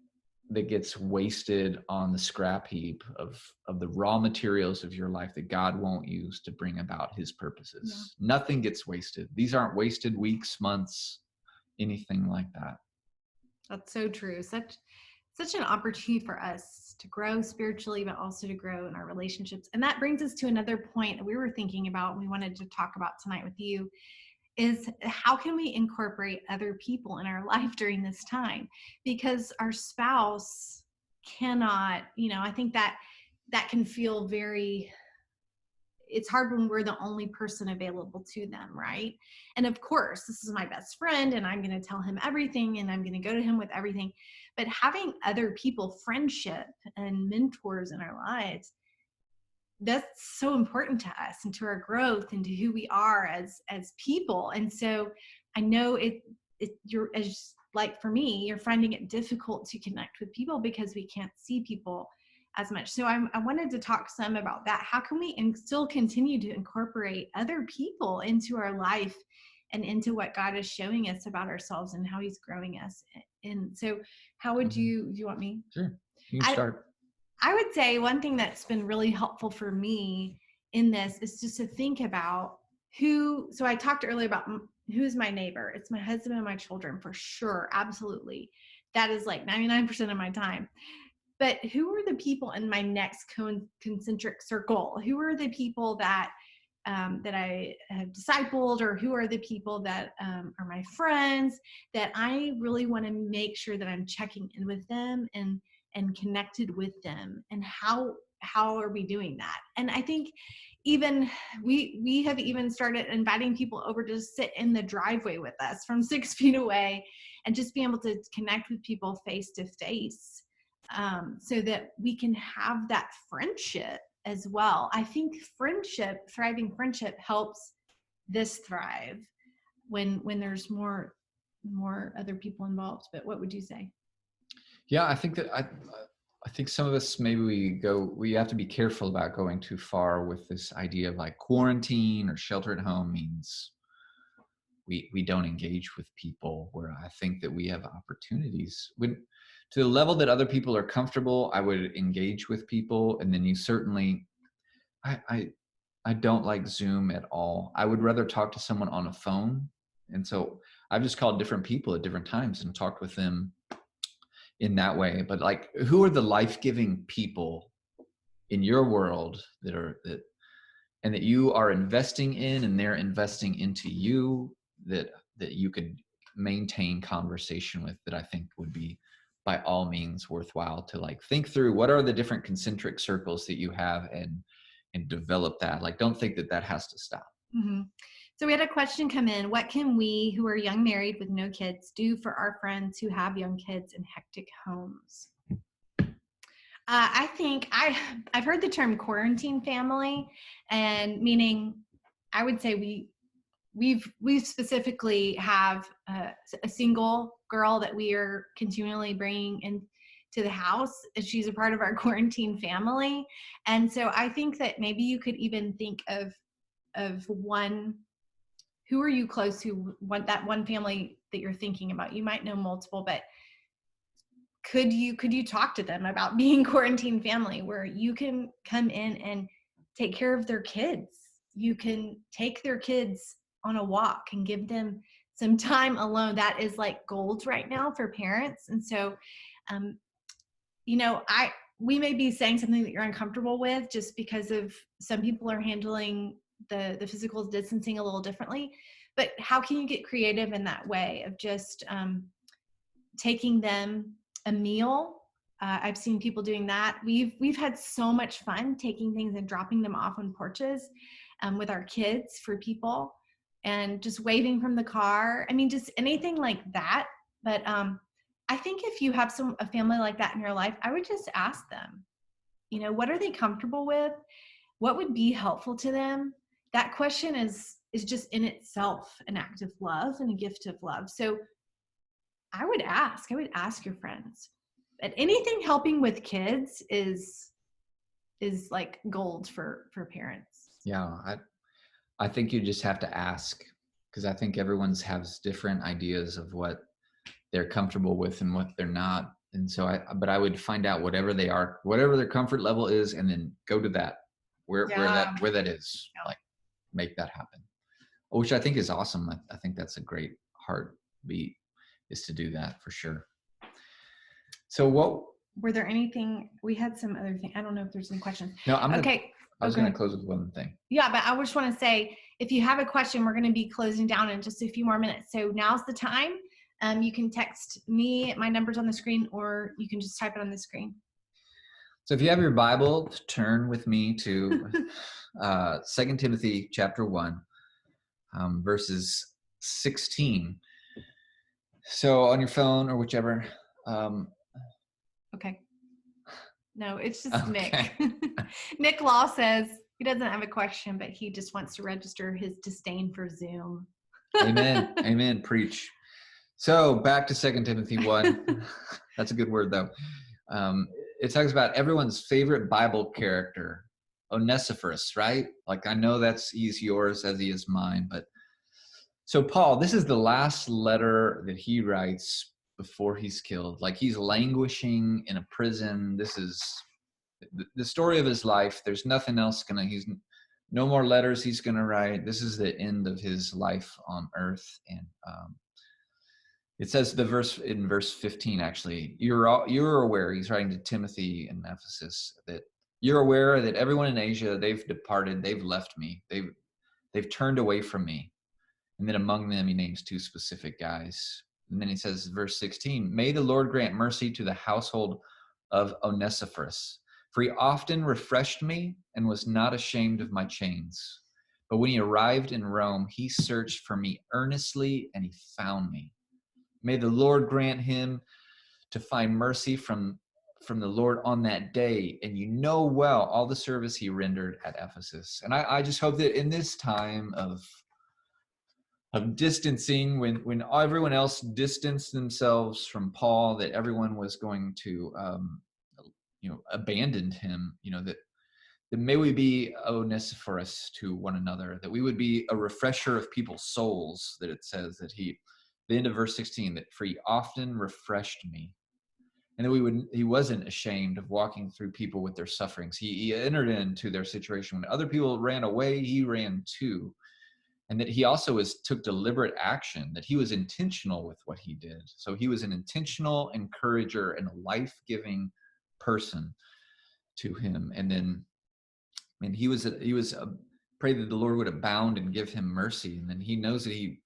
that gets wasted on the scrap heap of the raw materials of your life that God won't use to bring about his Yeah. purposes. Nothing gets wasted. These aren't wasted weeks, months, anything like that. That's so true. Such an opportunity for us to grow spiritually, but also to grow in our relationships. And that brings us to another point that we were thinking about and we wanted to talk about tonight with you, is how can we incorporate other people in our life during this time? Because our spouse cannot, I think that can feel very, it's hard when we're the only person available to them, right? And of course, this is my best friend and I'm going to tell him everything and I'm going to go to him with everything. But having other people, friendship and mentors in our lives, that's so important to us and to our growth and to who we are as people. And so I know you're, as like for me, you're finding it difficult to connect with people because we can't see people as much. So I wanted to talk some about that. How can we still continue to incorporate other people into our life and into what God is showing us about ourselves and how he's growing us? And so how would do you want me? Sure. You can I, start. I would say one thing that's been really helpful for me in this is just to think about so I talked earlier about who's my neighbor. It's my husband and my children for sure. Absolutely. That is like 99% of my time. But who are the people in my next concentric circle? Who are the people that I have discipled, or who are the people that are my friends that I really want to make sure that I'm checking in with them and connected with them, and how are we doing that? And I think even we have even started inviting people over to sit in the driveway with us from 6 feet away and just be able to connect with people face to face, so that we can have that friendship as well. I think thriving friendship helps this thrive when there's more other people involved. But what would you say? Yeah, I think that I think some of us maybe we have to be careful about going too far with this idea of like quarantine or shelter at home means we don't engage with people, where I think that we have opportunities when to the level that other people are comfortable. I would engage with people, and then you certainly I don't like Zoom at all. I would rather talk to someone on a phone. And so I've just called different people at different times and talked with them in that way. But like, who are the life-giving people in your world and that you are investing in and they're investing into you, that you could maintain conversation with, that I think would be by all means worthwhile to like think through what are the different concentric circles that you have, and develop that. Like, don't think that has to stop. Mm-hmm. So we had a question come in. What can we who are young married with no kids do for our friends who have young kids in hectic homes? I think I've heard the term quarantine family, and meaning I would say we specifically have a single girl that we are continually bringing into the house, and she's a part of our quarantine family. And so I think that maybe you could even think of one. Who are you close to? That one family that you're thinking about? You might know multiple, but could you talk to them about being quarantine family, where you can come in and take care of their kids? You can take their kids on a walk and give them some time alone. That is like gold right now for parents. And so, we may be saying something that you're uncomfortable with just because of some people are handling the physical distancing a little differently. But how can you get creative in that way of just taking them a meal? I've seen people doing that. We've had so much fun taking things and dropping them off on porches with our kids for people, and just waving from the car. I mean, just anything like that. But I think if you have a family like that in your life, I would just ask them, what are they comfortable with? What would be helpful to them? That question is just in itself an act of love and a gift of love. So I would ask your friends. But anything helping with kids is like gold for parents. Yeah, I think you just have to ask, because I think everyone's has different ideas of what they're comfortable with and what they're not. And so I would find out whatever they are, whatever their comfort level is, and then go to that, where that is, like make that happen, which I think is awesome. I think that's a great heartbeat, is to do that for sure. So were there anything, we had some other thing. I don't know if there's any questions. No, I was going to close with one thing. Yeah, but I just want to say, if you have a question, we're going to be closing down in just a few more minutes. So now's the time. You can text me, my number's on the screen, or you can just type it on the screen. So if you have your Bible, turn with me to 2 Timothy chapter 1, verses 16. So on your phone or whichever. Okay. No, it's just okay. Nick. Nick Law says he doesn't have a question, but he just wants to register his disdain for Zoom. Amen. Amen. Preach. So back to 2 Timothy 1. That's a good word, though. It talks about everyone's favorite Bible character, Onesiphorus, right? Like, I know he's yours as he is mine. But so Paul, this is the last letter that he writes before he's killed. Like, he's languishing in a prison. This is the story of his life. There's nothing else he's no more letters he's gonna write. This is the end of his life on earth. And it says in verse 15, actually, you're aware, he's writing to Timothy in Ephesus, that you're aware that everyone in Asia, they've departed, they've left me, they've turned away from me. And then among them, he names two specific guys. And then he says, verse 16, may the Lord grant mercy to the household of Onesiphorus, for he often refreshed me and was not ashamed of my chains. But when he arrived in Rome, he searched for me earnestly, and he found me. May the Lord grant him to find mercy from the Lord on that day. And you know well all the service he rendered at Ephesus. And I just hope that in this time of distancing, when everyone else distanced themselves from Paul, that everyone was going to abandon him, that may we be Onesiphorus to one another, that we would be a refresher of people's souls, that it says that the end of verse 16, that for he often refreshed me. And that he wasn't ashamed of walking through people with their sufferings. He entered into their situation. When other people ran away, he ran too. And that he also took deliberate action, that he was intentional with what he did. So he was an intentional encourager and a life-giving person to him. And then, he was pray that the Lord would abound and give him mercy. And then he knows that he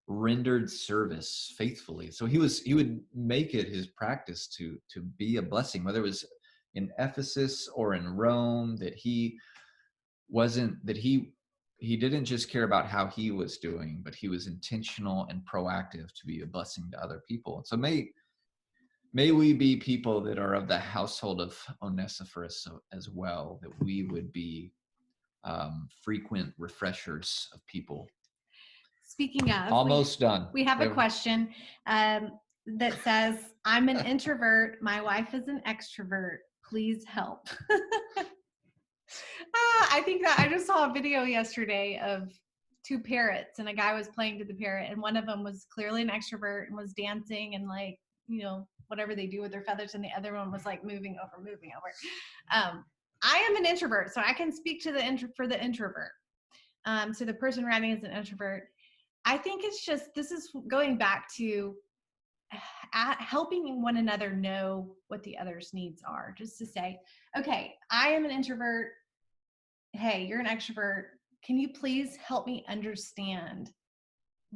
rendered service faithfully. So he would make it his practice to be a blessing, whether it was in Ephesus or in Rome, that he didn't just care about how he was doing, but he was intentional and proactive to be a blessing to other people. So may we be people that are of the household of Onesiphorus as well, that we would be frequent refreshers of people. Speaking of, almost done. We have a question that says, I'm an introvert. My wife is an extrovert. Please help. I think that I just saw a video yesterday of two parrots, and a guy was playing to the parrot, and one of them was clearly an extrovert and was dancing and like, you know, whatever they do with their feathers, and the other one was like moving over. I am an introvert, so I can speak to for the introvert. So the person writing is an introvert. I think it's just, this is going back to helping one another know what the other's needs are. Just to say, okay, I am an introvert. Hey, you're an extrovert. Can you please help me understand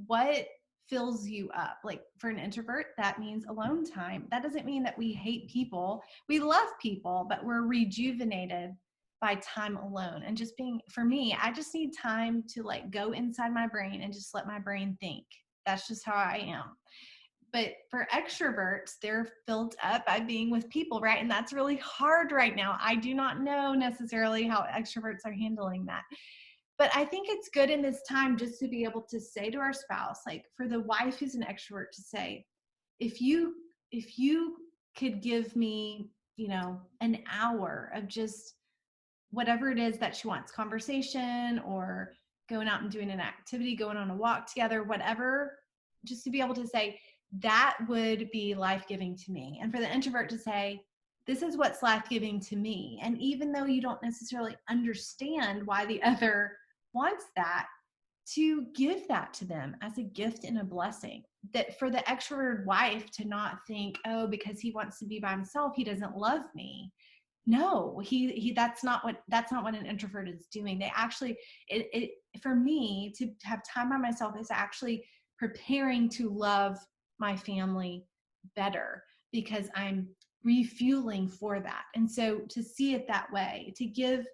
what fills you up? Like for an introvert, that means alone time. That doesn't mean that we hate people. We love people, but we're rejuvenated by time alone. And just being, for me, I just need time to like go inside my brain and just let my brain think. That's just how I am. But for extroverts, they're filled up by being with people, right? And that's really hard right now. I do not know necessarily how extroverts are handling that. But I think it's good in this time just to be able to say to our spouse, like for the wife who's an extrovert, to say, if you could give me, you know, an hour of just whatever it is that she wants, conversation or going out and doing an activity, going on a walk together, whatever, just to be able to say, that would be life-giving to me. And for the introvert to say, this is what's life-giving to me. And even though you don't necessarily understand why the other wants that, to give that to them as a gift and a blessing. That for the extroverted wife to not think, oh, because he wants to be by himself, he doesn't love me. No, that's not what an introvert is doing. They actually, for me to have time by myself is actually preparing to love my family better because I'm refueling for that. And so to see it that way, to give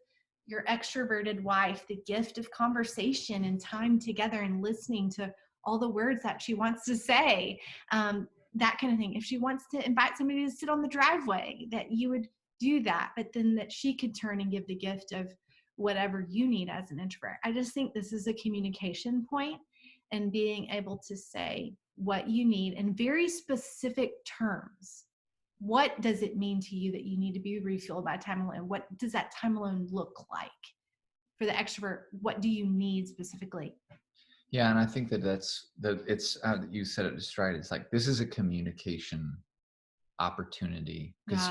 your extroverted wife the gift of conversation and time together and listening to all the words that she wants to say, that kind of thing. If she wants to invite somebody to sit on the driveway, that you would do that, but then that she could turn and give the gift of whatever you need as an introvert. I just think this is a communication point and being able to say what you need in very specific terms. What does it mean to you that you need to be refueled by time alone? What does that time alone look like? For the extrovert, what do you need specifically? Yeah, and I think it's you said it just right. It's like, this is a communication opportunity because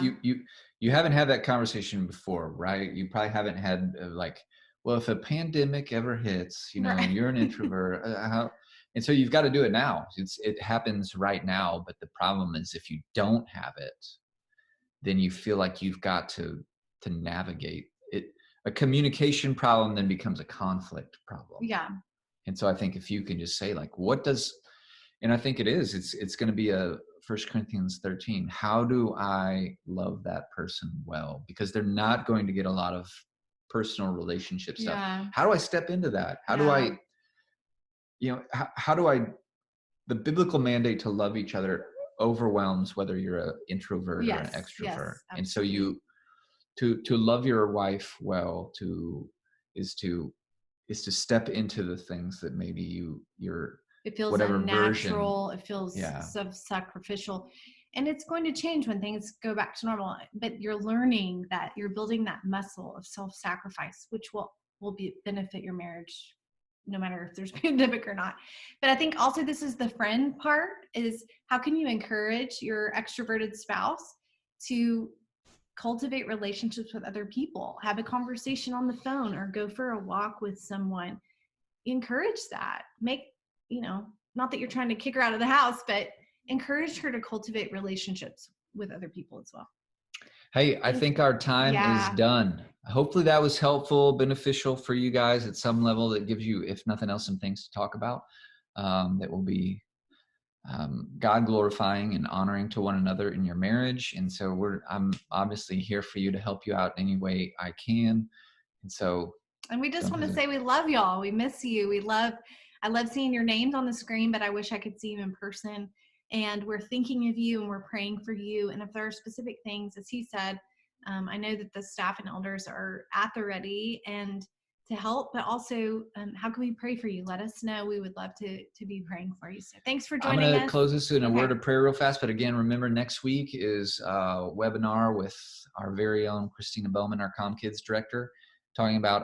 you haven't had that conversation before, right? You probably haven't had like, well, if a pandemic ever hits, you know, right. And you're an introvert, and so you've got to do it now. It happens right now, but the problem is if you don't have it, then you feel like you've got to navigate it. A communication problem then becomes a conflict problem. Yeah. And so I think if you can just say like, and I think it's going to be a 1 Corinthians 13. How do I love that person well? Because they're not going to get a lot of personal relationship stuff. Yeah. How do I step into that? How do I, the biblical mandate to love each other overwhelms whether you're an introvert or an extrovert. And so to love your wife well is to step into the things that maybe you're it feels whatever unnatural, version. it feels self-sacrificial, and it's going to change when things go back to normal, but you're learning that you're building that muscle of self-sacrifice, which will benefit your marriage no matter if there's pandemic or not. But I think also this is the friend part, is how can you encourage your extroverted spouse to cultivate relationships with other people, have a conversation on the phone or go for a walk with someone. Encourage that. Not that you're trying to kick her out of the house, but encourage her to cultivate relationships with other people as well. Hey, I think our time is done. Hopefully that was helpful, beneficial for you guys at some level, that gives you, if nothing else, some things to talk about that will be God glorifying and honoring to one another in your marriage. And so I'm obviously here for you to help you out any way I can. And we just want to say we love y'all. We miss you. I love seeing your names on the screen, but I wish I could see you in person. And we're thinking of you and we're praying for you. And if there are specific things, as he said, I know that the staff and elders are at the ready, and help, but also how can we pray for you? Let us know. We would love to be praying for you. So thanks for I'm joining going to us. close this in a Okay. word of prayer real fast. But again, remember, next week is a webinar with our very own Christina Bowman, our Comm Kids director, talking about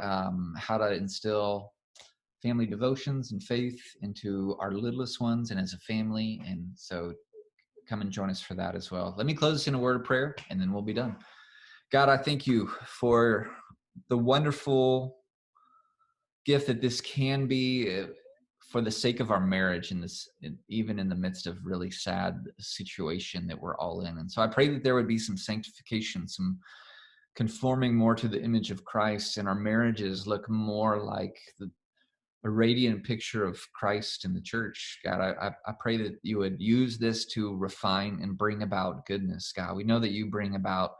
how to instill family devotions and faith into our littlest ones and as a family. And so come and join us for that as well. Let me close this in a word of prayer, and then we'll be done. God, I thank you for the wonderful gift that this can be for the sake of our marriage in this, even in the midst of really sad situation that we're all in. And so I pray that there would be some sanctification, some conforming more to the image of Christ, and our marriages look more like a radiant picture of Christ in the church. God, I pray that you would use this to refine and bring about goodness. God, we know that you bring about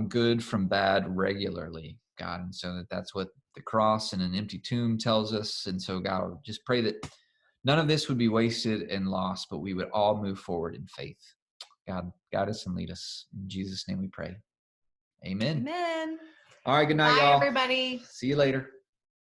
good from bad regularly, God. And so that's what the cross and an empty tomb tells us. And so, God, just pray that none of this would be wasted and lost, but we would all move forward in faith. God, guide us and lead us. In Jesus' name we pray. Amen. Amen. All right. Good night, Bye, y'all. everybody. See you later.